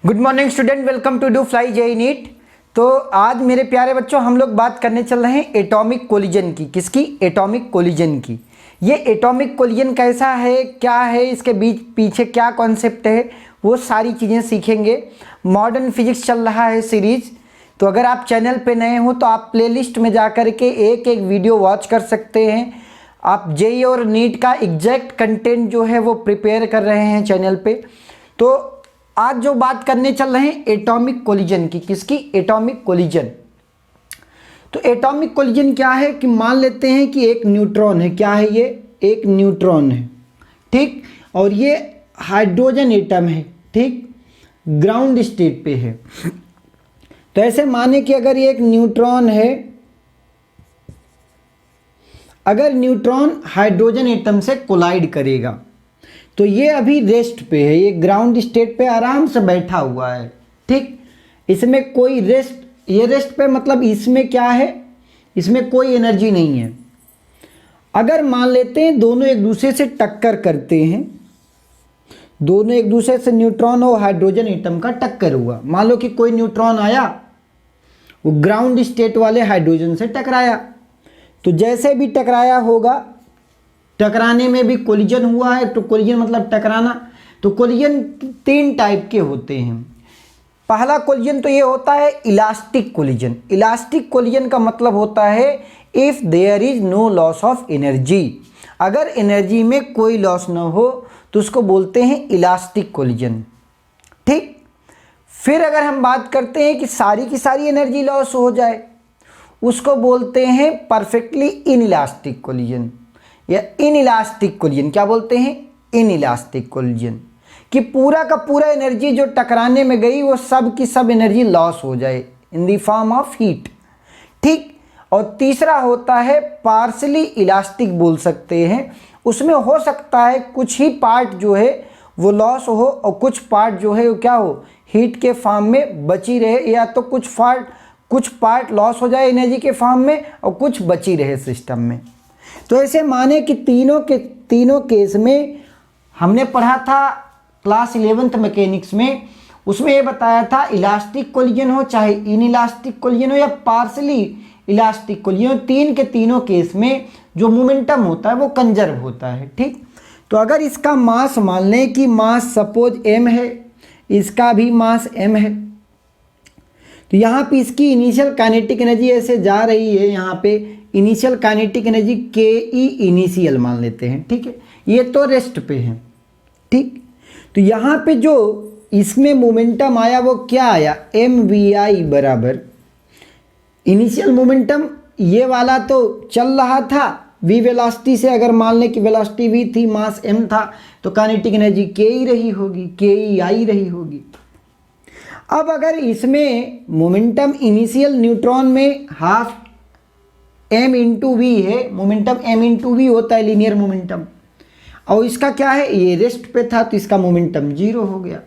Good morning student, welcome to do fly JEE NEET. तो आज मेरे प्यारे बच्चों हम लोग बात करने चल रहे हैं एटॉमिक कोलिजन की। किसकी? एटॉमिक कोलिजन की। ये एटॉमिक कोलिजन कैसा है, क्या है, इसके बीच पीछे क्या कॉन्सेप्ट है, वो सारी चीज़ें सीखेंगे। मॉडर्न फिजिक्स चल रहा है सीरीज़। तो अगर आप चैनल पे नए हो तो आप प्लेलिस्ट में जा कर के एक एक वीडियो वॉच कर सकते हैं। आप जेई और नीट का एग्जैक्ट कंटेंट जो है वो प्रिपेयर कर रहे हैं चैनल पे। तो आज जो बात करने चल रहे हैं एटॉमिक कोलिजन की। किसकी? Atomic collision. तो एटॉमिक कोलिजन क्या है कि मान लेते हैं कि एक न्यूट्रॉन है। क्या है ये? एक न्यूट्रॉन है, ठीक। और ये हाइड्रोजन एटम है, ठीक, ग्राउंड स्टेट पे है। तो ऐसे माने कि अगर ये एक न्यूट्रॉन है, अगर न्यूट्रॉन हाइड्रोजन एटम से कोलाइड करेगा तो ये अभी रेस्ट पे है, ये ग्राउंड स्टेट पे आराम से बैठा हुआ है, ठीक। इसमें कोई ये रेस्ट पे मतलब इसमें क्या है, इसमें कोई एनर्जी नहीं है। अगर मान लेते हैं दोनों एक दूसरे से टक्कर करते हैं, दोनों एक दूसरे से, न्यूट्रॉन और हाइड्रोजन एटम का टक्कर हुआ। मान लो कि कोई न्यूट्रॉन आया, वो ग्राउंड स्टेट वाले हाइड्रोजन से टकराया, तो जैसे भी टकराया होगा, टकराने में भी कोलिजन हुआ है। तो कोलिजन मतलब टकराना। तो कोलिजन तीन टाइप के होते हैं। पहला कोलिजन तो ये होता है इलास्टिक कोलिजन। इलास्टिक कोलिजन का मतलब होता है if there is no loss of energy. अगर एनर्जी में कोई लॉस ना हो तो उसको बोलते हैं इलास्टिक कोलिजन, ठीक। फिर अगर हम बात करते हैं कि सारी की सारी एनर्जी लॉस हो जाए, उसको बोलते हैं परफेक्टली इनइलास्टिक कोलिजन या इनइलास्टिक कोलिजन। क्या बोलते हैं? इनइलास्टिक कोलिजन, कि पूरा का पूरा एनर्जी जो टकराने में गई वो सब की सब एनर्जी लॉस हो जाए in the form of heat, ठीक। और तीसरा होता है पार्शली इलास्टिक, बोल सकते हैं। उसमें हो सकता है कुछ ही पार्ट जो है वो लॉस हो और कुछ पार्ट जो है वो क्या हो, हीट के फॉर्म में बची रहे, या तो कुछ पार्ट लॉस हो जाए एनर्जी के फॉर्म में और कुछ बची रहे सिस्टम में। तो ऐसे माने कि तीनों केस में हमने पढ़ा था क्लास 11th मैकेनिक्स में, उसमें ये बताया था इलास्टिक कोलिजन हो चाहे इनइलास्टिक कोलिजन हो या पार्शली इलास्टिक कोलिजन, तीनों केस में जो मोमेंटम होता है वो कंजर्व होता है, ठीक। तो अगर इसका मास मान लें कि मास सपोज m है, इसका भी मास m है, तो यहाँ पे इसकी इनिशियल काइनेटिक एनर्जी ऐसे जा रही है, यहाँ पे इनिशियल काइनेटिक एनर्जी के ई इनिशियल मान लेते हैं, ठीक है। ये तो रेस्ट पे है, ठीक। तो यहाँ पे जो इसमें मोमेंटम आया वो क्या आया, एम वी आई बराबर इनिशियल मोमेंटम, ये वाला तो चल रहा था v वेलोसिटी से। अगर मान लें कि वेलोसिटी v थी, मास m था, तो काइनेटिक एनर्जी के ई रही होगी, के ई आई रही होगी। अब अगर इसमें मोमेंटम इनिशियल न्यूट्रॉन में हाफ m इंटू वी है, मोमेंटम m इंटू वी होता है लीनियर मोमेंटम, और इसका क्या है, ये रेस्ट पे था तो इसका मोमेंटम 0 हो गया।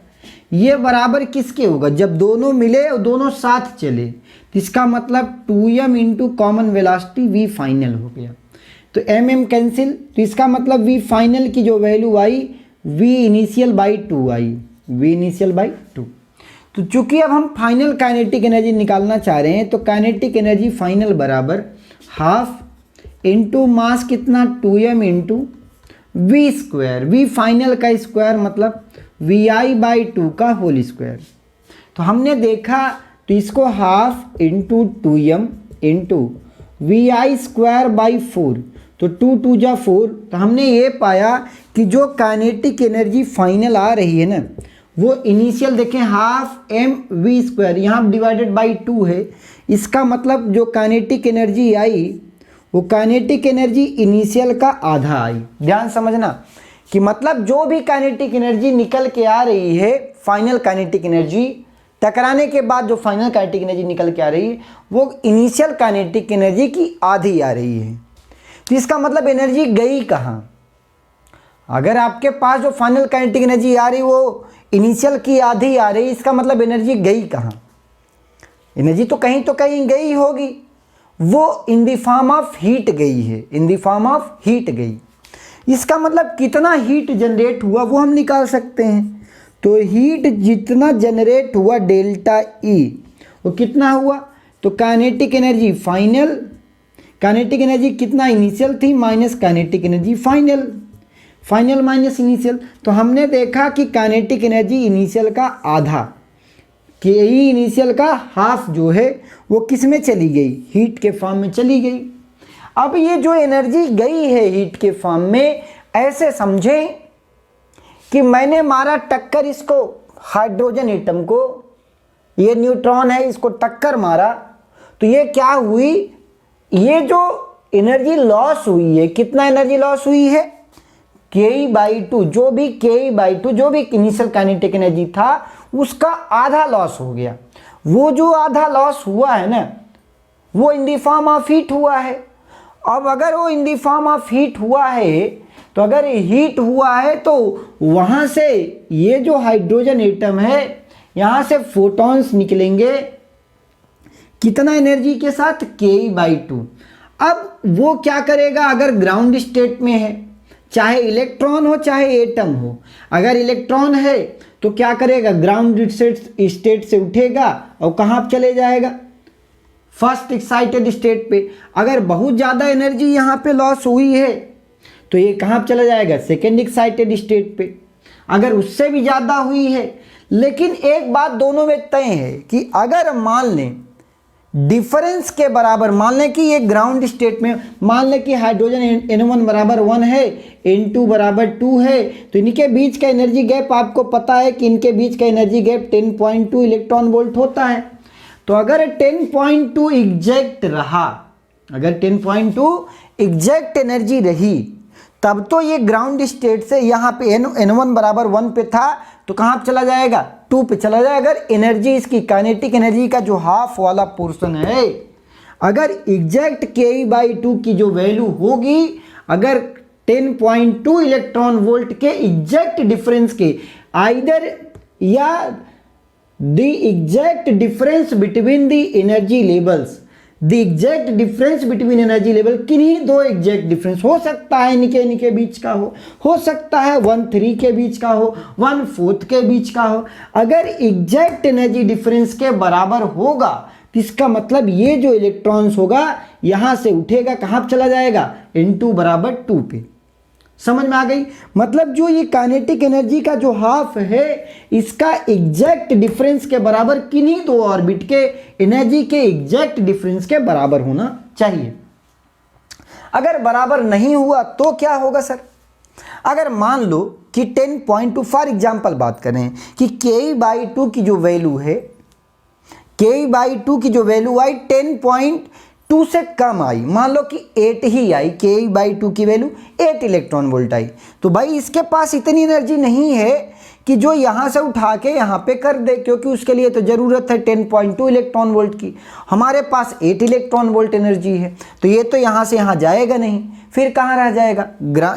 ये बराबर किसके होगा? जब दोनों मिले और दोनों साथ चले, तो इसका मतलब 2m into common velocity v final हो गया। तो m कैंसिल, तो इसका मतलब v फाइनल की जो value I v initial by 2 I, v initial by 2। तो चूंकि अब हम फाइनल काइनेटिक एनर्जी निकालना चाह रहे हैं, तो काइनेटिक एनर्जी फाइनल बराबर हाफ इंटू मास कितना, 2m into v square, v final का स्क्वायर मतलब वी आई बाई 2 का होल स्क्वायर। तो हमने देखा तो इसको half into 2m into v i square by 4, तो 2 2 जा 4। तो हमने ये पाया कि जो काइनेटिक एनर्जी फाइनल आ रही है ना, वो इनिशियल देखें हाफ एम वी स्क्वायर, यहाँ डिवाइडेड बाई 2 है। इसका मतलब जो काइनेटिक एनर्जी आई वो काइनेटिक एनर्जी इनिशियल का आधा आई। ध्यान समझना कि मतलब जो भी काइनेटिक एनर्जी निकल के आ रही है, फाइनल काइनेटिक एनर्जी, टकराने के बाद जो फाइनल काइनेटिक एनर्जी निकल के आ रही है वो इनिशियल काइनेटिक एनर्जी की आधी आ रही है। तो इसका मतलब एनर्जी गई कहाँ? अगर आपके पास जो फाइनल काइनेटिक एनर्जी आ रही वो इनिशियल की आधी आ रही, इसका मतलब एनर्जी गई कहाँ? एनर्जी तो कहीं गई होगी, वो in the form of heat गई है, in the form of heat गई। इसका मतलब कितना हीट जनरेट हुआ वो हम निकाल सकते हैं। तो हीट जितना जनरेट हुआ डेल्टा ई वो कितना हुआ, तो kinetic energy final, kinetic energy कितना इनिशियल थी minus kinetic energy final, final minus initial. तो हमने देखा कि काइनेटिक एनर्जी इनिशियल का आधा, के ई इनिशियल का हाफ जो है वो किस में चली गई, हीट के फॉर्म में चली गई। अब ये जो एनर्जी गई है हीट के फॉर्म में, ऐसे समझें कि मैंने मारा टक्कर इसको, हाइड्रोजन एटम को, ये न्यूट्रॉन है इसको टक्कर मारा, तो ये क्या हुई, ये जो एनर्जी लॉस हुई है, कितना एनर्जी लॉस हुई है, ke/2, जो भी ke/2 जो भी इनिशियल काइनेटिक एनर्जी था उसका आधा लॉस हो गया। वो जो आधा लॉस हुआ है ना, वो in the form of heat हुआ है। अब अगर वो in the form of heat हुआ है, तो अगर हीट हुआ है तो वहाँ से ये जो हाइड्रोजन एटम है यहाँ से फोटॉन्स निकलेंगे, कितना एनर्जी के साथ, ke/2। अब वो क्या करेगा, अगर ग्राउंड स्टेट में है, चाहे इलेक्ट्रॉन हो चाहे एटम हो, अगर इलेक्ट्रॉन है तो क्या करेगा, ग्राउंड स्टेट से उठेगा और कहाँ चले जाएगा, फर्स्ट एक्साइटेड स्टेट पे। अगर बहुत ज़्यादा एनर्जी यहाँ पे लॉस हुई है तो ये कहाँ चला जाएगा, सेकेंड एक्साइटेड स्टेट पे। अगर उससे भी ज़्यादा हुई है, लेकिन एक बात दोनों में तय है कि अगर मान लें डिफरेंस के बराबर, मान लें कि ये ग्राउंड स्टेट में, मान लें कि हाइड्रोजन N1 बराबर 1 है, N2 बराबर 2 है, तो इनके बीच का एनर्जी गैप आपको पता है कि इनके बीच का एनर्जी गैप 10.2 इलेक्ट्रॉन वोल्ट होता है। तो अगर 10.2 एग्जैक्ट रहा, अगर 10.2 एग्जैक्ट एनर्जी रही, तब तो ये ग्राउंड स्टेट से यहाँ पे N1 बराबर 1 पे था तो कहाँ चला जाएगा, 2 पे चला जाएगा। अगर एनर्जी इसकी काइनेटिक एनर्जी का जो हाफ वाला पोर्शन है, अगर एग्जैक्ट ke/2 की जो वैल्यू होगी, अगर 10.2 इलेक्ट्रॉन वोल्ट के एग्जैक्ट डिफरेंस के, आइदर या the exact difference between the energy levels, the exact difference between energy level, किन्हीं दो एग्जैक्ट डिफरेंस हो सकता है, इनके बीच का हो सकता है 1/3 के बीच का हो, 1/4 के बीच का हो। अगर एग्जैक्ट एनर्जी डिफरेंस के बराबर होगा तो इसका मतलब ये जो इलेक्ट्रॉन्स होगा यहाँ से उठेगा, कहाँ चला जाएगा, N2 बराबर 2 पे। समझ में आ गई, मतलब जो ये काइनेटिक एनर्जी का जो हाफ है, इसका एग्जैक्ट डिफरेंस के बराबर किन्हीं दो ऑर्बिट के एनर्जी के एग्जैक्ट डिफरेंस के बराबर होना चाहिए। अगर बराबर नहीं हुआ तो क्या होगा सर, अगर मान लो कि 10.2 फॉर एग्जांपल बात करें कि ke/2 की जो वैल्यू है, ke/2 की जो वैल्यू आई 10.2 से कम आई, मान लो कि 8 ही आई, ke/2 की वैल्यू 8 इलेक्ट्रॉन वोल्ट आई, तो भाई इसके पास इतनी एनर्जी नहीं है कि जो यहाँ से उठा के यहाँ पे कर दे, क्योंकि उसके लिए तो ज़रूरत है 10.2 इलेक्ट्रॉन वोल्ट की, हमारे पास 8 इलेक्ट्रॉन वोल्ट एनर्जी है, तो ये तो यहाँ से यहाँ जाएगा नहीं, फिर कहाँ रह जाएगा,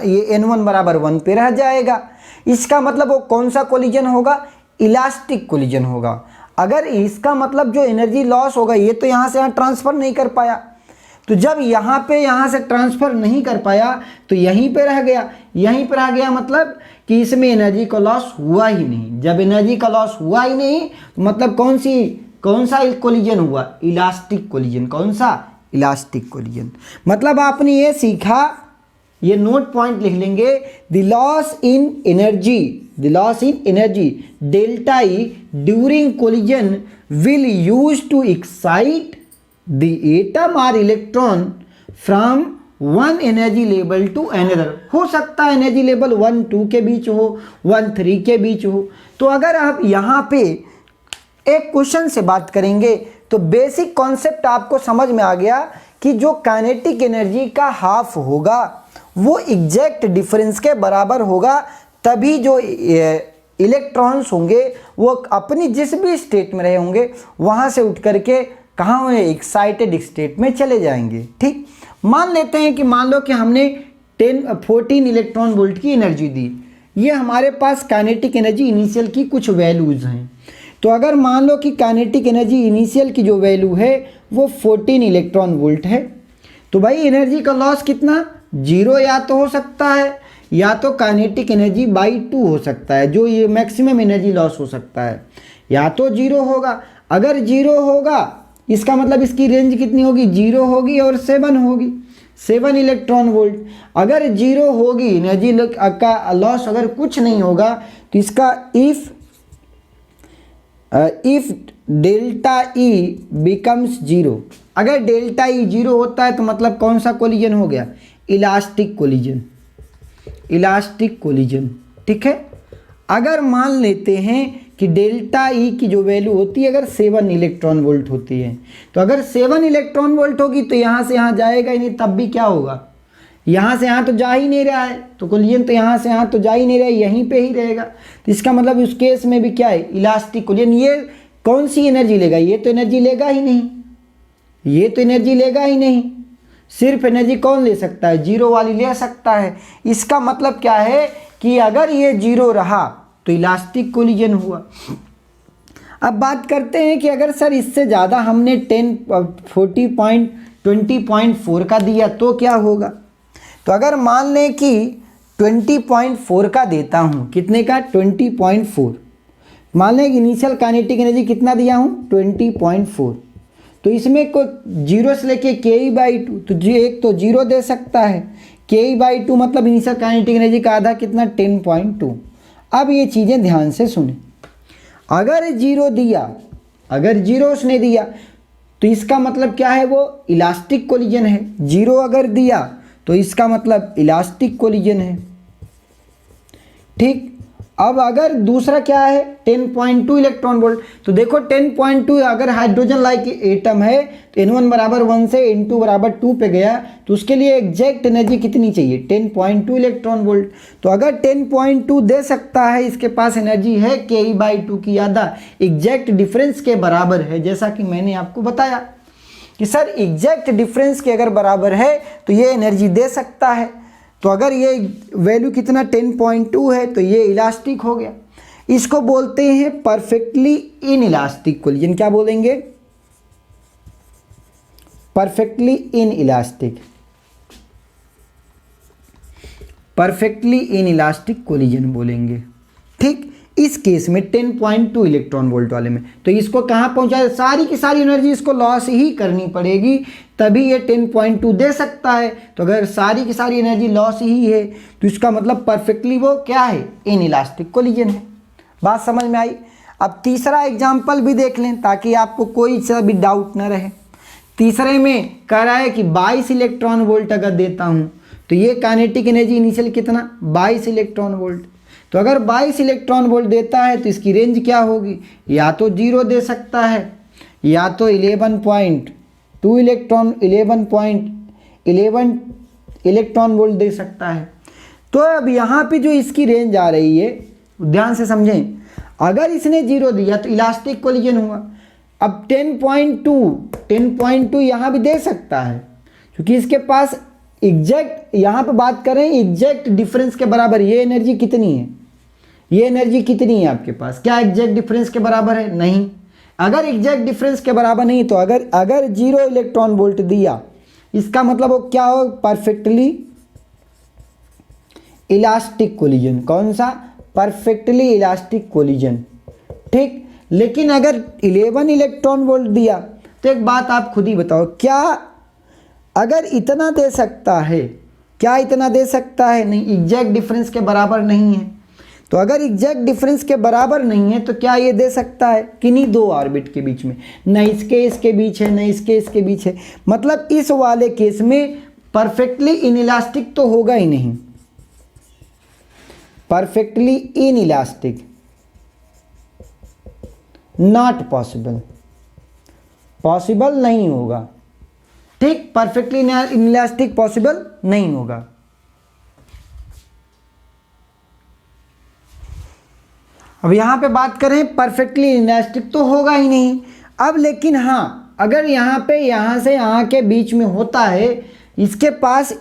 ये N1 बराबर 1 पे रह जाएगा। इसका मतलब वो कौन सा कोलिजन होगा, इलास्टिक कोलिजन होगा। अगर इसका मतलब जो एनर्जी लॉस होगा, ये तो यहाँ से यहाँ ट्रांसफ़र नहीं कर पाया, तो जब यहाँ पे यहाँ से ट्रांसफ़र नहीं कर पाया तो यहीं पे रह गया, यहीं पर रह गया, मतलब कि इसमें एनर्जी का लॉस हुआ ही नहीं। जब एनर्जी का लॉस हुआ ही नहीं तो मतलब कौन सा कोलिजन हुआ, इलास्टिक कोलिजन। कौन सा, इलास्टिक कोलिजन। मतलब आपने ये सीखा, ये नोट पॉइंट लिख लेंगे, the loss in energy delta E during collision will use to excite the atom और electron from one energy level to another. हो सकता है एनर्जी लेवल 1-2 के बीच हो, 1-3 के बीच हो। तो अगर आप यहाँ पे एक क्वेश्चन से बात करेंगे तो बेसिक कॉन्सेप्ट आपको समझ में आ गया कि जो काइनेटिक एनर्जी का हाफ होगा वो एग्जैक्ट डिफरेंस के बराबर होगा, तभी जो इलेक्ट्रॉन्स होंगे वो अपनी जिस भी स्टेट में रहे होंगे वहाँ से उठ करके कहाँ हुए, एक्साइटेड स्टेट में चले जाएंगे। ठीक, मान लेते हैं कि मान लो कि हमने 14 इलेक्ट्रॉन वोल्ट की एनर्जी दी, ये हमारे पास काइनेटिक एनर्जी इनिशियल की कुछ वैल्यूज़ हैं। तो अगर मान लो कि काइनेटिक एनर्जी इनिशियल की जो वैल्यू है वो 14 इलेक्ट्रॉन वोल्ट है, तो भाई एनर्जी का लॉस कितना, 0 या तो हो सकता है या तो काइनेटिक एनर्जी बाई 2 हो सकता है, जो ये मैक्सिमम एनर्जी लॉस हो सकता है, या तो 0 होगा। अगर 0 होगा इसका मतलब इसकी रेंज कितनी होगी, 0 होगी और 7 होगी, 7 इलेक्ट्रॉन वोल्ट। अगर 0 होगी एनर्जी का लॉस, अगर कुछ नहीं होगा तो इसका इफ डेल्टा ई बिकम्स 0, अगर डेल्टा ई 0 होता है तो मतलब कौन सा कोलिजन हो गया, इलास्टिक कोलिजन, इलास्टिक कोलिजन। ठीक है, अगर मान लेते हैं कि डेल्टा ई की जो वैल्यू होती है अगर 7 इलेक्ट्रॉन वोल्ट होती है, तो अगर 7 इलेक्ट्रॉन वोल्ट होगी तो यहाँ से यहाँ जाएगा ही नहीं, तब भी क्या होगा, यहाँ से यहाँ तो जा ही नहीं रहा है, तो कोलिजन तो यहाँ से यहाँ तो जा ही नहीं रहा है, यहीं पे ही रहेगा। तो इसका मतलब उस केस में भी क्या है, इलास्टिक कोलिजन। ये कौन सी एनर्जी लेगा, ये तो एनर्जी लेगा ही नहीं, ये तो एनर्जी लेगा ही नहीं, सिर्फ एनर्जी कौन ले सकता है, 0 वाली ले सकता है। इसका मतलब क्या है कि अगर ये 0 रहा तो इलास्टिक कोलिजन हुआ। अब बात करते हैं कि अगर सर इससे ज़्यादा हमने 20.4 का दिया तो क्या होगा। तो अगर मान लें कि 20.4 का देता हूँ, कितने का, 20.4, मान लें कि इनिशियल काइनेटिक एनर्जी कितना दिया हूँ, 20.4, तो इसमें को 0 से लेके ke/2, तो एक तो 0 दे सकता है, ke/2 मतलब इनिशियल काइनेटिक एनर्जी का आधा कितना, 10.2। अब ये चीज़ें ध्यान से सुने, अगर 0 दिया, अगर 0 उसने दिया तो इसका मतलब क्या है, वो इलास्टिक कोलिजन है। 0 अगर दिया तो इसका मतलब इलास्टिक कोलिजन है। ठीक, अब अगर दूसरा क्या है, 10.2 इलेक्ट्रॉन वोल्ट, तो देखो 10.2 अगर हाइड्रोजन लाइक एटम है तो N1 बराबर 1 से N2 बराबर 2 पे गया, तो उसके लिए एग्जैक्ट एनर्जी कितनी चाहिए, 10.2 इलेक्ट्रॉन वोल्ट। तो अगर 10.2 दे सकता है, इसके पास एनर्जी है ke/2 की आधा, एग्जैक्ट डिफरेंस के बराबर है, जैसा कि मैंने आपको बताया कि सर एग्जैक्ट डिफरेंस के अगर बराबर है तो ये एनर्जी दे सकता है। तो अगर ये वैल्यू कितना 10.2 है तो ये इलास्टिक हो गया। इसको बोलते हैं परफेक्टली इन इलास्टिक कोलिजन। क्या बोलेंगे, perfectly in elastic, perfectly in elastic collision बोलेंगे। ठीक, इस केस में 10.2 इलेक्ट्रॉन वोल्ट वाले में, तो इसको कहाँ पहुँचाए, सारी की सारी एनर्जी इसको लॉस ही करनी पड़ेगी, तभी ये 10.2 दे सकता है। तो अगर सारी की सारी एनर्जी लॉस ही है तो इसका मतलब परफेक्टली वो क्या है, इन इलास्टिक कोलिजन है। बात समझ में आई। अब तीसरा एग्जाम्पल भी देख लें ताकि आपको कोई सा भी डाउट न रहे। तीसरे में कह रहा है कि 22 इलेक्ट्रॉन वोल्ट अगर देता हूँ तो ये काइनेटिक एनर्जी इनिशियल कितना, 22 इलेक्ट्रॉन वोल्ट। तो अगर 22 इलेक्ट्रॉन वोल्ट देता है तो इसकी रेंज क्या होगी, या तो 0 दे सकता है, या तो 11.2 11 इलेक्ट्रॉन वोल्ट दे सकता है। तो अब यहाँ पे जो इसकी रेंज आ रही है, ध्यान से समझें, अगर इसने 0 दिया तो इलास्टिक कोलिजन हुआ। अब 10.2 यहाँ भी दे सकता है, क्योंकि इसके पास एग्जैक्ट, यहाँ पे बात करें एग्जैक्ट डिफरेंस के बराबर, ये एनर्जी कितनी है, ये एनर्जी कितनी है आपके पास, क्या एग्जैक्ट डिफरेंस के बराबर है, नहीं। अगर एग्जैक्ट डिफरेंस के बराबर नहीं तो अगर 0 इलेक्ट्रॉन वोल्ट दिया, इसका मतलब वो क्या हो, परफेक्टली इलास्टिक कोलिजन। कौन सा, परफेक्टली इलास्टिक कोलिजन। ठीक, लेकिन अगर 11 इलेक्ट्रॉन वोल्ट दिया तो एक बात आप खुद ही बताओ, क्या अगर इतना दे सकता है, क्या इतना दे सकता है, नहीं, एग्जैक्ट डिफरेंस के बराबर नहीं है। तो अगर एग्जैक्ट डिफरेंस के बराबर नहीं है तो क्या ये दे सकता है, किन्हीं दो ऑर्बिट के बीच में, न इसके बीच है, न इसके बीच है। मतलब इस वाले केस में परफेक्टली इनइलास्टिक तो होगा ही नहीं, perfectly inelastic, not possible, possible नहीं होगा। ठीक, परफेक्टली इनइलास्टिक पॉसिबल नहीं होगा। अब यहाँ पे बात करें, परफेक्टली इनइलास्टिक तो होगा ही नहीं। अब लेकिन हाँ, अगर यहाँ पे यहाँ से यहाँ के बीच में होता है, इसके पास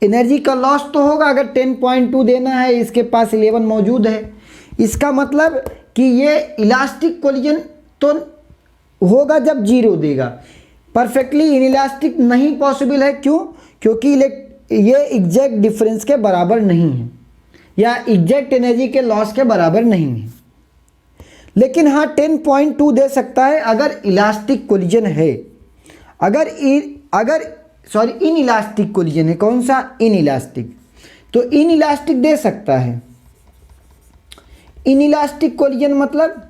एनर्जी का लॉस तो होगा। अगर 10.2 देना है, इसके पास 11 मौजूद है, इसका मतलब कि ये इलास्टिक कोलिजन तो होगा जब 0 देगा। परफेक्टली इनइलास्टिक नहीं पॉसिबल है, क्यों, क्योंकि ये एग्जैक्ट डिफरेंस के बराबर नहीं है। या एग्जैक्ट एनर्जी के लॉस के बराबर नहीं है। लेकिन हाँ 10.2 दे सकता है अगर इलास्टिक कोलिजन है, अगर इन इलास्टिक कोलिजन है। कौन सा? In elastic. तो इन इलास्टिक दे सकता है। इन इलास्टिक कोलिजन मतलब,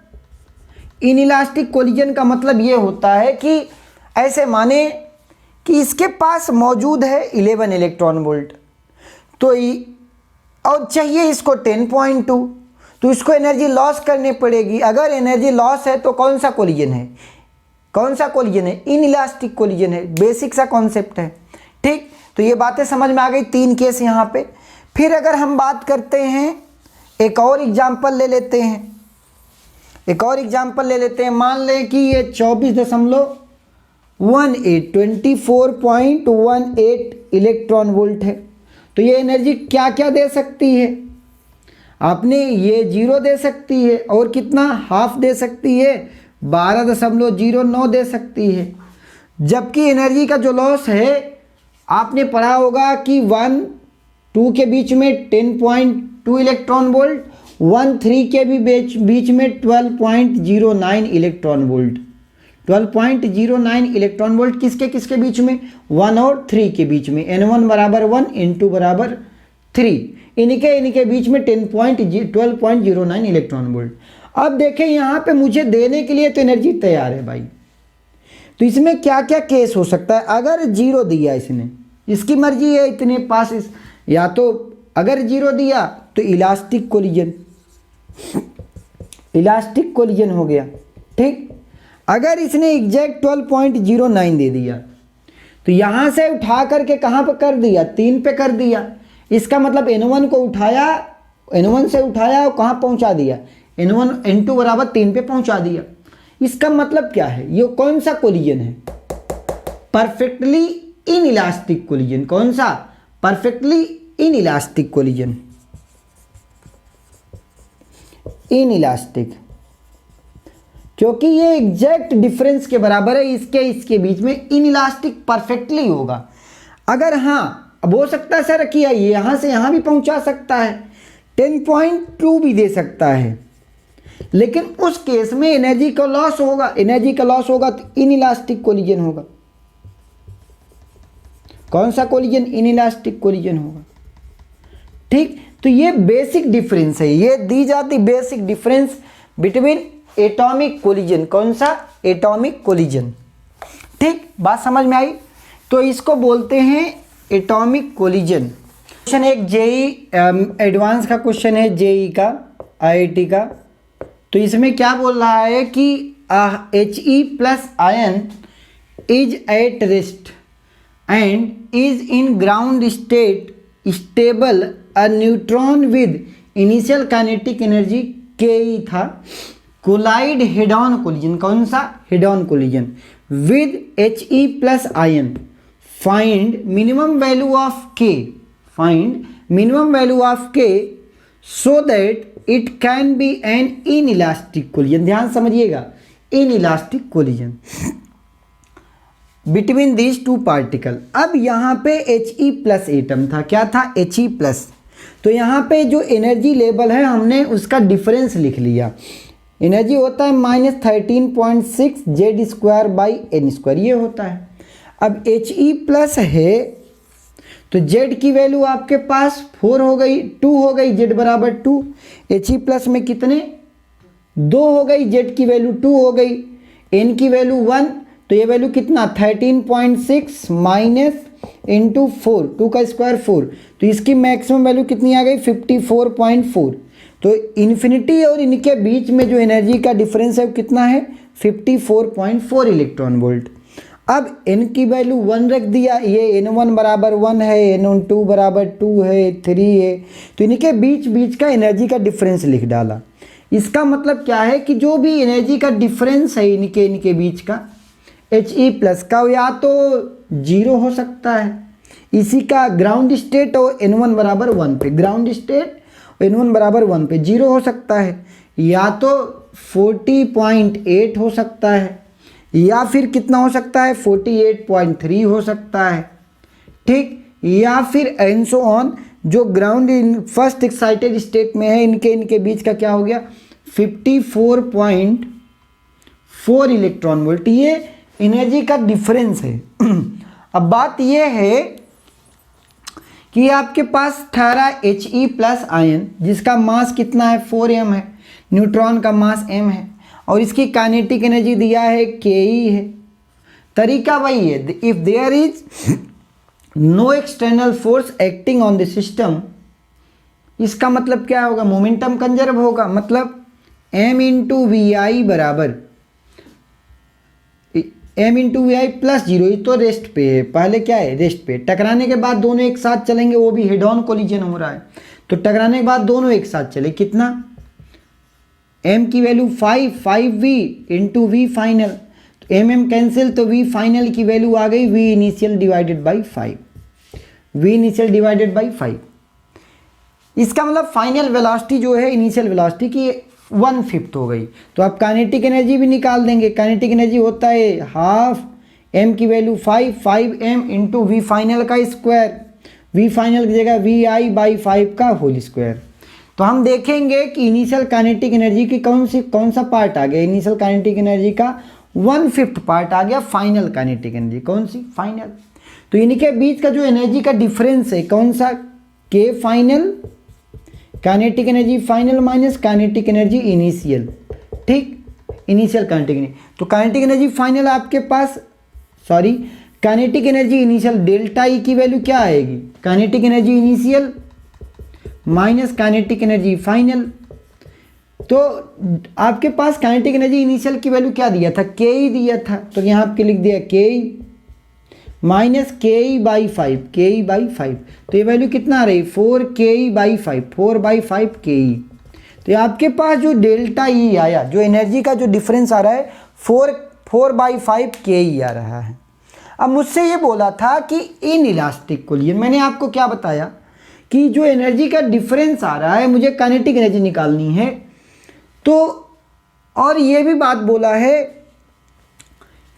इन इलास्टिक कोलिजन का मतलब ये होता है कि ऐसे माने कि इसके पास मौजूद है 11 इलेक्ट्रॉन वोल्ट, तो और चाहिए इसको 10.2, तो इसको एनर्जी लॉस करनी पड़ेगी। अगर एनर्जी लॉस है तो कौन सा कोलिजन है? कौन सा कोलिजन है? इन इलास्टिक कोलिजन है। बेसिक सा कॉन्सेप्ट है। ठीक, तो ये बातें समझ में आ गई। 3 केस यहाँ पे। फिर अगर हम बात करते हैं, एक और एग्जाम्पल ले लेते हैं, मान लें कि ये 24.18 इलेक्ट्रॉन वोल्ट है। तो ये एनर्जी क्या क्या दे सकती है? आपने ये 0 दे सकती है, और कितना? हाफ दे सकती है, 12.09 दे सकती है। जबकि एनर्जी का जो लॉस है, आपने पढ़ा होगा कि 1 2 के बीच में 10.2 इलेक्ट्रॉन वोल्ट, 1 3 के भी बीच में 12.09 इलेक्ट्रॉन वोल्ट। 12.09 इलेक्ट्रॉन वोल्ट किसके किसके बीच में? 1 और 3 के बीच में। N1 बराबर 1, N2 बराबर 3, इनके बीच में 12.09 इलेक्ट्रॉन वोल्ट। अब देखें यहाँ पे मुझे देने के लिए तो एनर्जी तैयार है भाई। तो इसमें क्या क्या केस हो सकता है? अगर 0 दिया इसने, इसकी मर्जी है इतने पास या तो अगर 0 दिया तो इलास्टिक कोलिजन हो गया। ठीक, अगर इसने एग्जैक्ट 12.09 दे दिया तो यहाँ से उठा करके कहाँ पर कर दिया? 3 पे कर दिया। इसका मतलब N1 को उठाया, N1 से उठाया और कहाँ पहुँचा दिया? N2 बराबर 3 पे पहुँचा दिया। इसका मतलब क्या है? ये कौन सा कोलिजन है? Perfectly in elastic collision. कौन सा? Perfectly in elastic collision. In elastic, क्योंकि ये एग्जैक्ट डिफरेंस के बराबर है, इसके बीच में इन इलास्टिक परफेक्टली होगा। अगर हाँ, अब हो सकता है सर कि यहाँ से यहाँ भी पहुँचा सकता है, 10.2 भी दे सकता है, लेकिन उस केस में एनर्जी का लॉस होगा। तो इन इलास्टिक कोलिजन होगा। कौन सा कोलिजन? इन इलास्टिक कोलिजन होगा। ठीक, तो ये बेसिक डिफरेंस है, ये दी जाती basic difference between atomic collision. कौन सा? Atomic collision. ठीक, बात समझ में आई? तो इसको बोलते हैं एटॉमिक कोलिजन। क्वेश्चन एक जेई एडवांस का क्वेश्चन है, जेई का, आईआईटी का। तो इसमें क्या बोल रहा है कि He+ ion is at rest and is in ground state stable, a neutron with initial kinetic energy Ke था, कोलाइड हेड ऑन कोलिजन। कौन सा? Head on collision with He+ आयन। Find minimum value of K so that it can be an inelastic collision. ध्यान समझिएगा, inelastic collision between these 2 particle. अब यहाँ पे He+ atom था। क्या था? He+। तो यहाँ पे जो एनर्जी लेवल है हमने उसका डिफरेंस लिख लिया। एनर्जी होता है -13.6 Z²/n², ये होता है। अब He+ है तो Z की वैल्यू आपके पास 4 हो गई, 2 हो गई, Z बराबर 2। He+ में कितने? 2 हो गई, Z की वैल्यू 2 हो गई, N की वैल्यू 1, तो ये वैल्यू कितना? 13.6 माइनस इंटू 4, 2 का स्क्वायर 4, तो इसकी मैक्सिमम वैल्यू कितनी आ गई? 54.4। तो इन्फिनिटी और इनके बीच में जो एनर्जी का डिफरेंस है वो कितना है? 54.4 इलेक्ट्रॉन वोल्ट। अब n की वैल्यू 1 रख दिया, ये n1 बराबर 1 है, n2 बराबर 2 है, 3 है, तो इनके बीच का एनर्जी का डिफरेंस लिख डाला। इसका मतलब क्या है कि जो भी एनर्जी का डिफरेंस है इनके बीच का He+ का, या तो 0 हो सकता है, इसी का ग्राउंड स्टेट और N1 बराबर 1 पे, ग्राउंड स्टेट N1 बराबर 1 पे 0 हो सकता है, या तो 40.8 हो सकता है, या फिर कितना हो सकता है? 48.3 हो सकता है। ठीक, या फिर एंड सो ऑन जो ground in first excited state में है, इनके बीच का क्या हो गया 54.4 इलेक्ट्रॉन वोल्ट, ये एनर्जी का डिफरेंस है। अब बात ये है कि आपके पास ठहरा He प्लस आयन जिसका मास कितना है 4m है, न्यूट्रॉन का मास m है और इसकी काइनेटिक एनर्जी दिया है Ke है। तरीका वही है, if there is no external force acting on the system, इसका मतलब क्या होगा, मोमेंटम कंजर्व होगा, मतलब m इंटू वी आई बराबर m into v i plus 0, ये तो रेस्ट पे है, पहले क्या है रेस्ट पे, टकराने के बाद दोनों एक साथ चलेंगे, वो भी हेड ऑन कोलिजन हो रहा है, तो टकराने के बाद दोनों एक साथ चले, कितना m की value 5v into v final, तो m कैंसिल, तो v फाइनल की वैल्यू आ गई v initial divided by 5, v initial divided by 5। इसका मतलब फाइनल वेलोसिटी जो है इनिशियल वेलोसिटी की 1/5 हो गई। तो आप काइनेटिक एनर्जी भी निकाल देंगे, काइनेटिक एनर्जी होता है हाफ m की value 5m into v final का स्क्वायर, वी फाइनल की जगह वी आई बाई 5 का होल स्क्वायर। तो हम देखेंगे कि इनिशियल काइनेटिक एनर्जी की कौन सा पार्ट आ गया, इनिशियल काइनेटिक एनर्जी का 1/5 पार्ट आ गया फाइनल काइनेटिक एनर्जी, कौन सी फाइनल। तो इनके बीच का जो एनर्जी का डिफरेंस है कौन सा, के final kinetic energy final minus kinetic energy initial, ठीक, इनिशियल काइनेटिक एनर्जी। तो काइनेटिक एनर्जी फाइनल आपके पास, sorry kinetic energy initial delta E की वैल्यू क्या आएगी, kinetic energy initial minus kinetic energy final. तो आपके पास काइनेटिक एनर्जी इनिशियल की वैल्यू क्या दिया था, के ई दिया था, तो यहाँ आपके लिख दिया के ई माइनस के ई बाई 5, के ई बाई 5, तो ये वैल्यू कितना आ रही 4 के ई बाई 5, 4/5 के ई। तो आपके पास जो डेल्टा ई आया, जो एनर्जी का जो डिफरेंस आ रहा है 4/5 के ई आ रहा है। अब मुझसे ये बोला था कि इन इलास्टिक को लिए, मैंने आपको क्या बताया कि जो एनर्जी का डिफरेंस आ रहा है मुझे काइनेटिक एनर्जी निकालनी है, तो और ये भी बात बोला है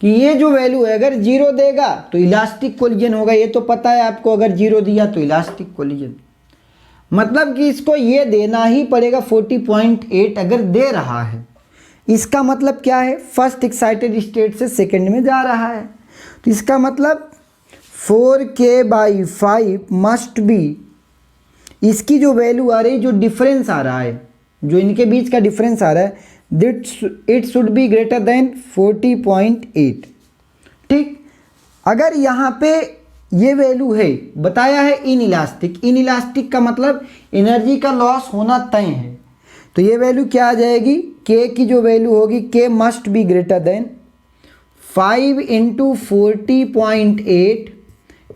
कि ये जो वैल्यू है अगर 0 देगा तो इलास्टिक कोलिजन होगा, ये तो पता है आपको, अगर 0 दिया तो इलास्टिक कोलिजन, मतलब कि इसको ये देना ही पड़ेगा 40.8 अगर दे रहा है। इसका मतलब क्या है, फर्स्ट एक्साइटेड स्टेट से सेकंड में जा रहा है, तो इसका मतलब 4k/5 मस्ट बी, इसकी जो वैल्यू आ रही, जो डिफरेंस आ रहा है, जो इनके बीच का डिफरेंस आ रहा है, it should be greater than 40.8, ठीक। अगर यहाँ पे ये वैल्यू है, बताया है इन इलास्टिक का मतलब एनर्जी का लॉस होना तय है, तो ये वैल्यू क्या आ जाएगी, के की जो वैल्यू होगी, के must be greater than 5 into 40.8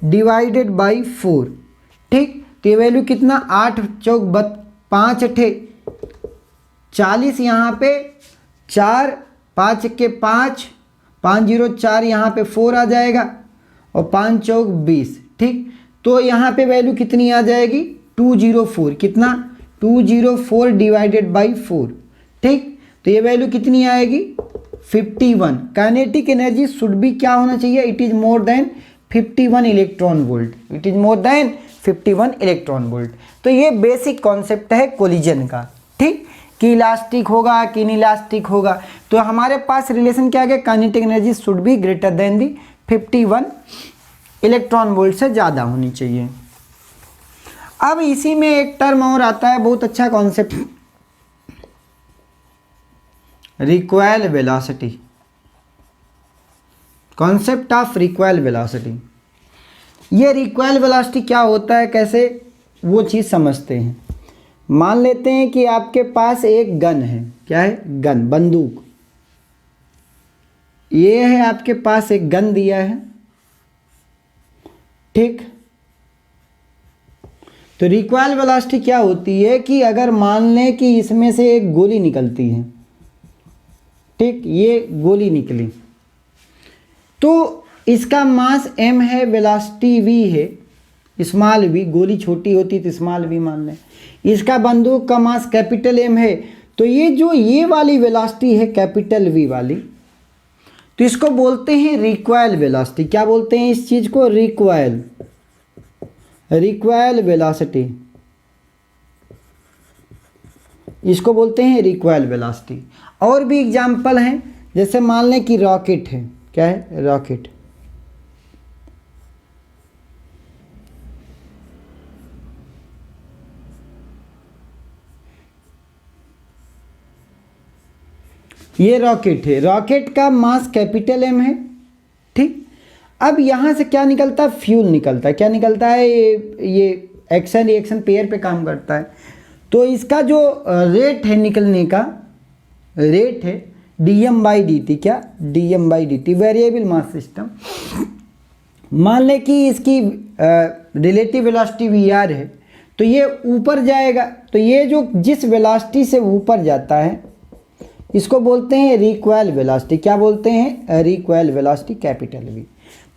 divided by 4, ठीक। तो ये वैल्यू कितना, 8 चौक 5 अठे 40, यहाँ पे 4, 5 के 5, 5 0 4, यहाँ पे 4 आ जाएगा और 5 चौक 20, ठीक। तो यहाँ पे वैल्यू कितनी आ जाएगी 204, कितना 204 डिवाइडेड बाई 4, ठीक। तो ये वैल्यू कितनी आएगी 51। काइनेटिक एनर्जी शुड भी क्या होना चाहिए, it is more than 51 electron volt, it is more than 51 electron volt. तो ये बेसिक कॉन्सेप्ट है कोलिजन का, ठीक, कि इलास्टिक होगा कि इनइलास्टिक होगा। तो हमारे पास रिलेशन क्या है, kinetic energy should be greater than the 51 electron volt से ज़्यादा होनी चाहिए। अब इसी में एक टर्म और आता है, बहुत अच्छा concept, recoil velocity, concept of recoil velocity. ये रिक्वायल वेलोसिटी क्या होता है, कैसे वो चीज़ समझते हैं। मान लेते हैं कि आपके पास एक गन है, क्या है, गन, बंदूक, ये है आपके पास एक गन दिया है, ठीक। तो रिक्वायल वेलोसिटी क्या होती है कि अगर मान लें कि इसमें से एक गोली निकलती है, ठीक, ये गोली निकली, तो इसका मास m है, वेलोसिटी v है, स्मॉल v, गोली छोटी होती तो स्मॉल v मान लें, इसका बंदूक का मास कैपिटल M है। तो ये जो ये वाली वेलोसिटी है कैपिटल V वाली, तो इसको बोलते हैं रिक्वायल वेलोसिटी। क्या बोलते हैं इस चीज़ को, रिक्वायल रिक्वायल वेलोसिटी, इसको बोलते हैं रिक्वायल वेलोसिटी। और भी एग्जाम्पल हैं, जैसे मान लें कि रॉकेट है, क्या है, रॉकेट। ये रॉकेट है, रॉकेट का मास कैपिटल एम है, ठीक। अब यहाँ से क्या निकलता है, फ्यूल निकलता है। क्या निकलता है, ये एक्शन रिएक्शन पेयर पे काम करता है। तो इसका जो रेट है निकलने का, रेट है dm/dt, क्या, dm/dt, वेरिएबल मास सिस्टम। मान लें कि इसकी रिलेटिव वेलोसिटी वी है, तो ये ऊपर जाएगा, तो ये जो जिस वेलोसिटी से ऊपर जाता है इसको बोलते हैं रिक्वायल वेलोसिटी। क्या बोलते हैं, रिक्वायल वेलोसिटी, कैपिटल वी।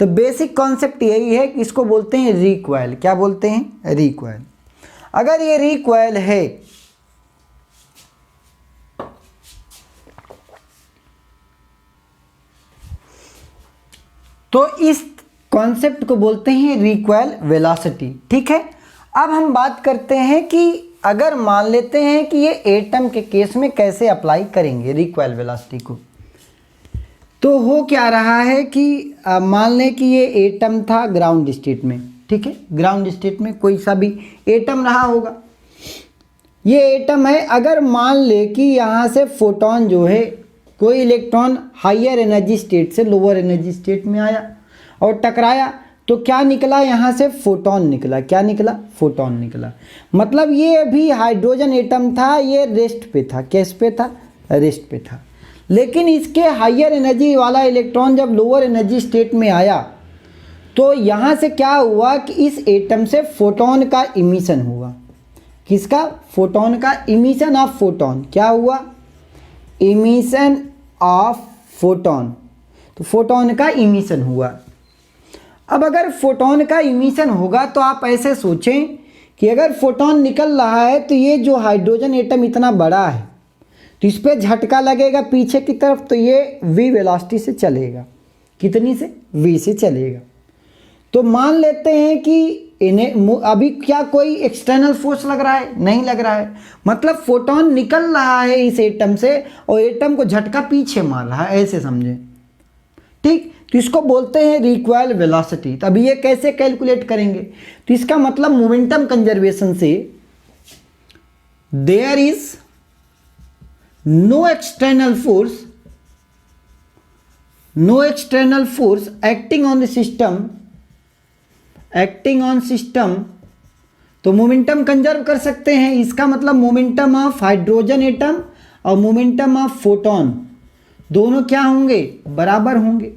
तो बेसिक कॉन्सेप्ट यही है कि इसको बोलते हैं रिक्वायल। क्या बोलते हैं, रिक्वायल। अगर ये रिक्वायल है तो इस कॉन्सेप्ट को बोलते हैं रिक्वायल वेलोसिटी, ठीक है। अब हम बात करते हैं कि अगर मान लेते हैं कि ये एटम के केस में कैसे अप्लाई करेंगे रिक्वायल वेलोसिटी को। तो हो क्या रहा है कि मान लें कि ये एटम था ग्राउंड स्टेट में, ठीक है, ग्राउंड स्टेट में कोई सा भी एटम रहा होगा। ये एटम है, अगर मान ले कि यहाँ से फोटोन जो है, कोई इलेक्ट्रॉन हायर एनर्जी स्टेट से लोअर एनर्जी स्टेट में आया और टकराया, तो क्या निकला, यहाँ से फोटोन निकला। क्या निकला, फोटोन निकला। मतलब ये भी हाइड्रोजन एटम था, ये रेस्ट पे था। किस पे था, रेस्ट पे था। लेकिन इसके हायर एनर्जी वाला इलेक्ट्रॉन जब लोअर एनर्जी स्टेट में आया तो यहाँ से क्या हुआ कि इस एटम से फोटोन का इमिशन हुआ। किसका, फोटोन का, इमिशन ऑफ फोटोन। क्या हुआ, इमिशन ऑफ फोटोन। तो फोटोन का इमिशन हुआ। अब अगर फोटोन का इमिशन होगा तो आप ऐसे सोचें कि अगर फोटोन निकल रहा है तो ये जो हाइड्रोजन एटम इतना बड़ा है तो इस पर झटका लगेगा पीछे की तरफ, तो ये v वेलोसिटी से चलेगा। कितनी से, v से चलेगा। तो मान लेते हैं कि अभी क्या कोई एक्सटर्नल फोर्स लग रहा है, नहीं लग रहा है। मतलब फोटोन निकल रहा है इस एटम से और एटम को झटका पीछे मार रहा है, ऐसे समझें, ठीक। तो इसको बोलते हैं रिक्वायल वेलोसिटी। तो अभी ये कैसे कैलकुलेट करेंगे, तो इसका मतलब मोमेंटम कंजर्वेशन से there is no external force acting on the system, तो मोमेंटम कंजर्व कर सकते हैं। इसका मतलब मोमेंटम ऑफ हाइड्रोजन एटम और मोमेंटम ऑफ फोटोन दोनों क्या होंगे, बराबर होंगे।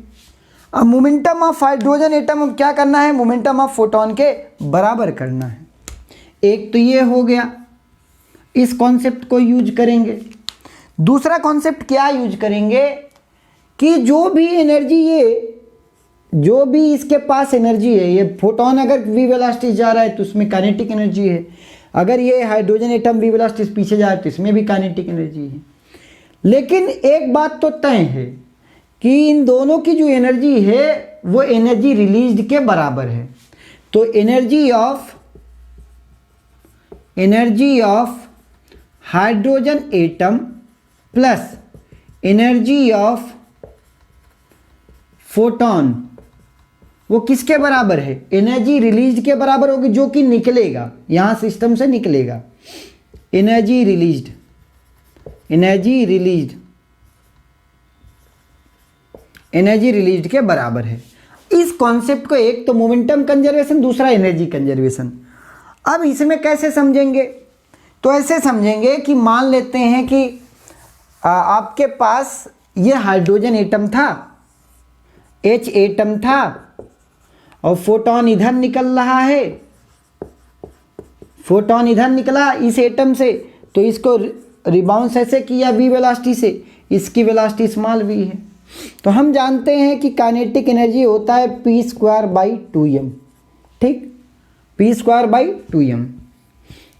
अब मोमेंटम ऑफ हाइड्रोजन एटम क्या करना है, मोमेंटम ऑफ फोटोन के बराबर करना है। एक तो ये हो गया, इस कॉन्सेप्ट को यूज करेंगे। दूसरा कॉन्सेप्ट क्या यूज करेंगे कि जो भी एनर्जी, ये जो भी इसके पास एनर्जी है, ये फोटोन अगर वी वेलोसिटी जा रहा है तो उसमें काइनेटिक एनर्जी है। अगर ये हाइड्रोजन एटम वी वेलोसिटी से पीछे जा रहा है तो इसमें भी काइनेटिक एनर्जी है। लेकिन एक बात तो तय है कि इन दोनों की जो एनर्जी है वो एनर्जी रिलीज्ड के बराबर है। तो energy of hydrogen atom plus energy of photon वो किसके बराबर है, एनर्जी रिलीज्ड के बराबर होगी, जो कि निकलेगा यहां सिस्टम से निकलेगा। एनर्जी रिलीज्ड के बराबर है। इस कॉन्सेप्ट को एक तो मोमेंटम कंजर्वेशन, दूसरा एनर्जी कंजर्वेशन। अब इसमें कैसे समझेंगे, तो ऐसे समझेंगे कि मान लेते हैं कि आपके पास ये हाइड्रोजन एटम था, H एटम था और फोटोन इधर निकल रहा है, फोटोन इधर निकला इस एटम से, तो इसको रिबाउंस ऐसे किया v वेलोसिटी से, इसकी वेलोसिटी स्मॉल v है। तो हम जानते हैं कि काइनेटिक एनर्जी होता है p²/2m, ठीक, p²/2m।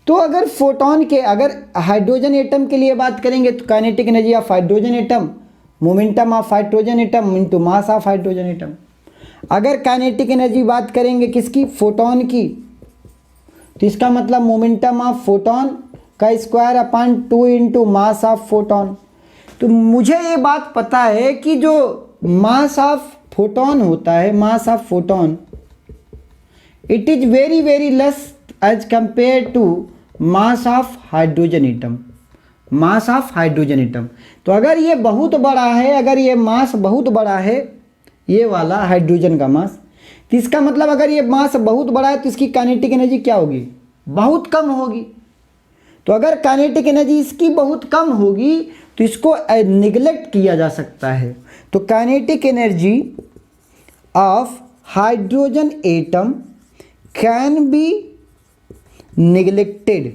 तो अगर फोटोन के, अगर हाइड्रोजन एटम के लिए बात करेंगे तो kinetic energy of hydrogen atom, momentum of hydrogen atom into mass of hydrogen atom. अगर काइनेटिक एनर्जी बात करेंगे किसकी, फोटोन की, तो इसका मतलब मोमेंटम ऑफ फोटोन का square upon 2 into mass of photon. तो मुझे ये बात पता है कि जो मास ऑफ फोटोन होता है, mass of photon, it is very very less as compare to mass of hydrogen atom, mass of hydrogen atom. तो अगर ये बहुत बड़ा है, अगर ये मास बहुत बड़ा है, ये वाला हाइड्रोजन का मास, तो इसका मतलब अगर ये मास बहुत बड़ा है तो इसकी काइनेटिक एनर्जी क्या होगी, बहुत कम होगी। तो अगर काइनेटिक एनर्जी इसकी बहुत कम होगी तो इसको निगलेक्ट किया जा सकता है। तो kinetic energy of hydrogen atom can be neglected.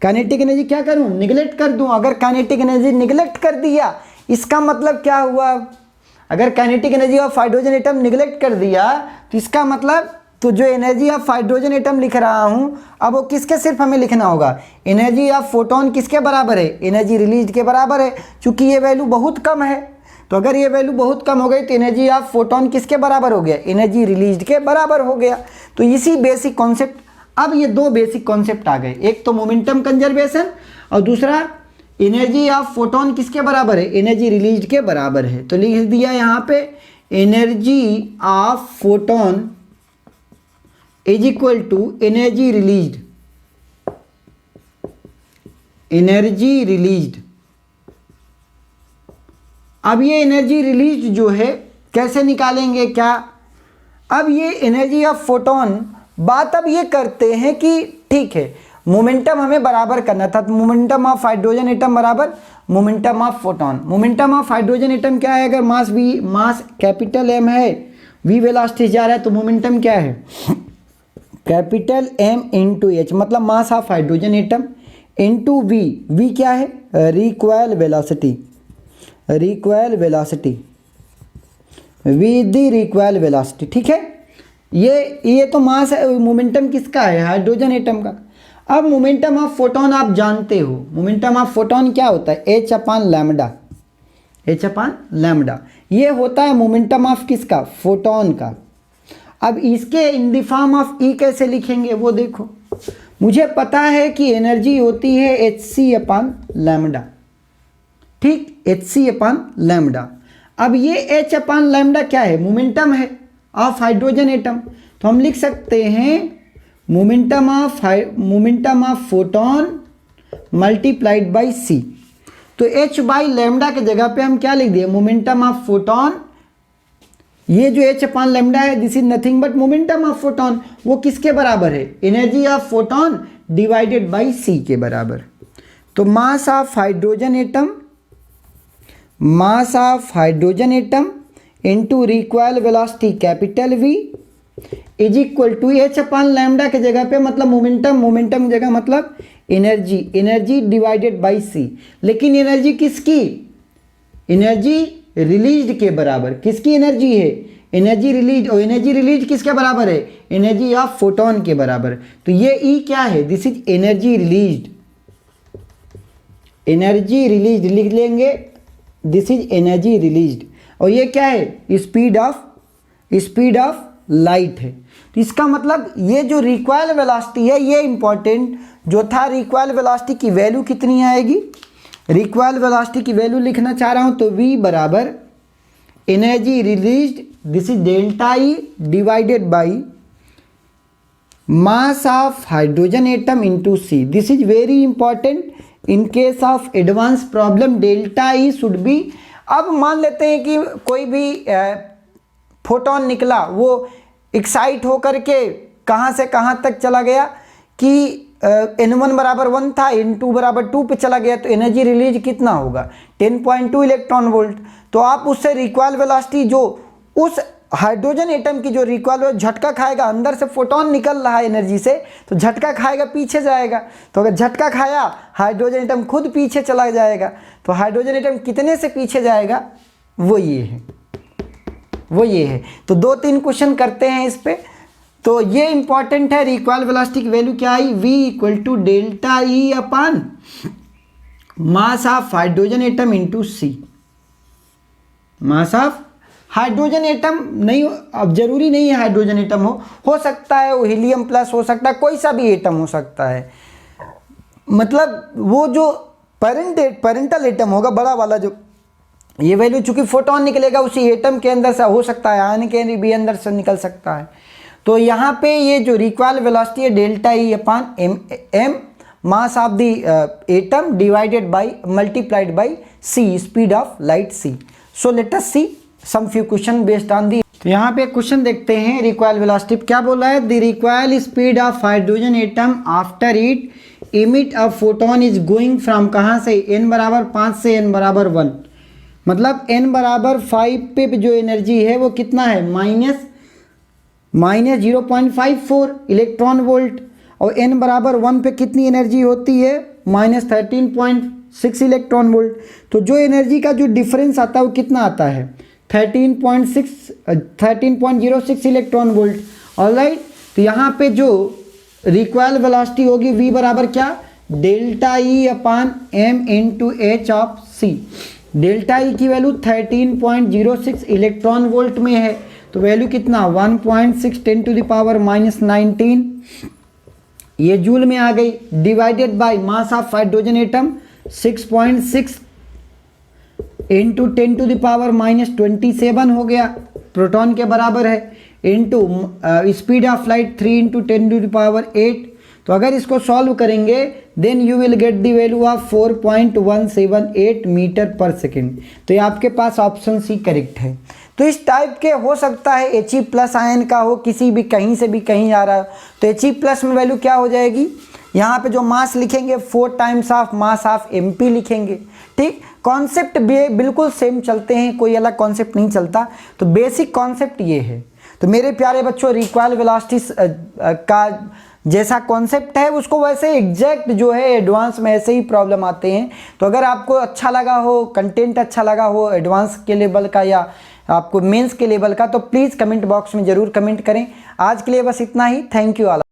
Kinetic energy क्या करूं, निगलेक्ट कर दूं। अगर काइनेटिक एनर्जी निगलेक्ट कर दिया, इसका मतलब क्या हुआ, अगर kinetic energy of hydrogen atom neglect कर दिया तो इसका मतलब, तो जो एनर्जी ऑफ हाइड्रोजन एटम लिख रहा हूं, अब वो किसके सिर्फ हमें लिखना होगा, एनर्जी ऑफ फोटोन किसके बराबर है, एनर्जी रिलीज के बराबर है। चूंकि ये वैल्यू बहुत कम है, तो अगर ये वैल्यू बहुत कम हो गई तो एनर्जी ऑफ फोटोन किसके बराबर हो गया, एनर्जी रिलीज के बराबर हो गया। तो इसी बेसिक कॉन्सेप्ट, अब ये दो बेसिक कॉन्सेप्ट आ गए, एक तो मोमेंटम कंजर्वेशन और दूसरा एनर्जी ऑफ फोटोन किसके बराबर है, एनर्जी रिलीज के बराबर है। तो लिख दिया यहाँ पे energy of photon is equal to energy released, energy released. अब ये एनर्जी रिलीज्ड जो है कैसे निकालेंगे क्या, अब ये एनर्जी ऑफ फोटोन, बात अब ये करते हैं कि ठीक है मोमेंटम हमें बराबर करना था, तो मोमेंटम ऑफ हाइड्रोजन एटम बराबर momentum of photon. Momentum of hydrogen atom क्या है, अगर mass we, mass capital M है, वी वेलोसिटी जा रहा है, तो मोमेंटम क्या है, कैपिटल एम इंटू एच, मतलब mass of hydrogen atom into v, v क्या है, recoil velocity, recoil velocity, v the recoil velocity. ठीक है, ये तो मास है, मोमेंटम किसका है, हाइड्रोजन एटम का। अब मोमेंटम ऑफ फोटोन आप जानते हो, मोमेंटम ऑफ फोटोन क्या होता है, H upon lambda, H upon lambda, ये होता है मोमेंटम ऑफ किसका, फोटोन का। अब इसके इन द फॉर्म ऑफ ई कैसे लिखेंगे वो देखो, मुझे पता है कि एनर्जी होती है एच सी अपान लैम्डा, ठीक, एच सी अपान लैम्डा। अब ये एच अपान लैम्डा क्या है, मोमेंटम है ऑफ हाइड्रोजन एटम, तो हम लिख सकते हैं momentum of photon multiplied by C. तो एच बाई लैम्डा के जगह पे हम क्या लिख दिए, मोमेंटम ऑफ फोटोन, ये जो एच अपान लैम्डा है this is nothing but momentum of photon, वो किसके बराबर है, energy of photon divided by C के बराबर। तो mass of hydrogen atom, mass of hydrogen atom into recoil velocity capital V is equal to H upon lambda के जगह पे मतलब मोमेंटम, मोमेंटम जगह मतलब energy, energy divided by C. लेकिन एनर्जी किसकी, एनर्जी रिलीज्ड के बराबर, किसकी एनर्जी है, एनर्जी रिलीज, और एनर्जी रिलीज किसके बराबर है, एनर्जी ऑफ फोटोन के बराबर। तो ये ई क्या है, this is energy released, energy released लिख लेंगे, दिस इज एनर्जी रिलीज्ड। और ये क्या है, स्पीड ऑफ लाइट है। तो इसका मतलब ये जो रिक्वायल वेलोसिटी है, ये इंपॉर्टेंट जो था, रिक्वायल वेलोसिटी की वैल्यू कितनी आएगी, रिक्वायल वेलोसिटी की वैल्यू लिखना चाह रहा हूं, तो v बराबर energy released, this is delta E divided by mass of hydrogen atom into c. This is very important in case of advance problem, delta E should be. अब मान लेते हैं कि कोई भी फोटोन निकला, वो एक्साइट होकर के कहाँ से कहाँ तक चला गया कि n1 बराबर 1 था, n2 बराबर 2 पे चला गया, तो एनर्जी रिलीज कितना होगा, 10.2 इलेक्ट्रॉन वोल्ट। तो आप उससे रिक्वायल वेलोसिटी, जो उस हाइड्रोजन एटम की जो रिक्वायल झटका खाएगा, अंदर से फोटोन निकल रहा है एनर्जी से, तो झटका खाएगा पीछे जाएगा, तो अगर झटका खाया हाइड्रोजन एटम खुद पीछे चला जाएगा। तो हाइड्रोजन एटम कितने से पीछे जाएगा, वो ये है, वो ये है। तो 2-3 क्वेश्चन करते हैं इस पे। तो ये इंपॉर्टेंट है, रिक्वायल वेलोसिटी की वैल्यू क्या आई, v equal to delta E upon mass of hydrogen atom into c, mass of hydrogen atom नहीं, अब जरूरी नहीं है हाइड्रोजन एटम हो सकता है वो हीलियम प्लस हो सकता है, कोई सा भी एटम हो सकता है। मतलब वो जो पेरेंटल एटम होगा बड़ा वाला, जो ये वैल्यू चूंकि फोटोन निकलेगा उसी एटम के अंदर से हो सकता है, आयन के भी अंदर से निकल सकता है। तो यहाँ पे ये जो रिक्वायर्ड वेलोसिटी है delta E upon m mass of the atom divided by multiplied by c, speed of light c. So let us see some few question based on the. तो यहाँ पे क्वेश्चन देखते हैं रिक्वायर्ड वेलोसिटी क्या बोला है, the required speed of hydrogen atom after it emit a photon is going from कहाँ से, n बराबर 5 से n बराबर 1। मतलब n बराबर 5 पे जो एनर्जी है वो कितना है, माइनस 0.54 इलेक्ट्रॉन वोल्ट, और n बराबर 1 पे कितनी एनर्जी होती है, माइनस 13.6 इलेक्ट्रॉन वोल्ट। तो जो एनर्जी का जो डिफरेंस आता है वो कितना आता है, 13.06 इलेक्ट्रॉन वोल्ट। ऑलराइट, तो यहाँ पे जो रिक्वायर्ड वेलोसिटी होगी v बराबर क्या, delta E upon m into h of c. Delta E की वैल्यू 13.06 इलेक्ट्रॉन वोल्ट में है, तो वैल्यू कितना 1.6 10 टू द पावर माइनस 19 ये जूल में आ गई, divided by mass of hydrogen atom 6.6 into 10 to the power minus 27 हो गया, प्रोटॉन के बराबर है, into speed of light 3 into 10 to the power 8। तो अगर इसको सॉल्व करेंगे then you will get the value of 4.178 metre पर सेकेंड। तो ये आपके पास ऑप्शन सी करेक्ट है। तो इस टाइप के हो सकता है He प्लस आयन का हो, किसी भी कहीं से भी कहीं आ रहा है, तो He प्लस में वैल्यू क्या हो जाएगी, यहाँ पे जो मास लिखेंगे 4 times of mass of Mp लिखेंगे। ठीक, कॉन्सेप्ट भी बिल्कुल सेम चलते हैं, कोई अलग कॉन्सेप्ट नहीं चलता, तो बेसिक कॉन्सेप्ट ये है। तो मेरे प्यारे बच्चों रिक्वायर्ड वेलोसिटी का जैसा कॉन्सेप्ट है उसको वैसे एग्जैक्ट जो है एडवांस में ऐसे ही प्रॉब्लम आते हैं। तो अगर आपको अच्छा लगा हो, कंटेंट अच्छा लगा हो एडवांस के लेवल का या आपको मेंस के लेवल का, तो प्लीज़ कमेंट बॉक्स में ज़रूर कमेंट करें। आज के लिए बस इतना ही, थैंक यू ऑल।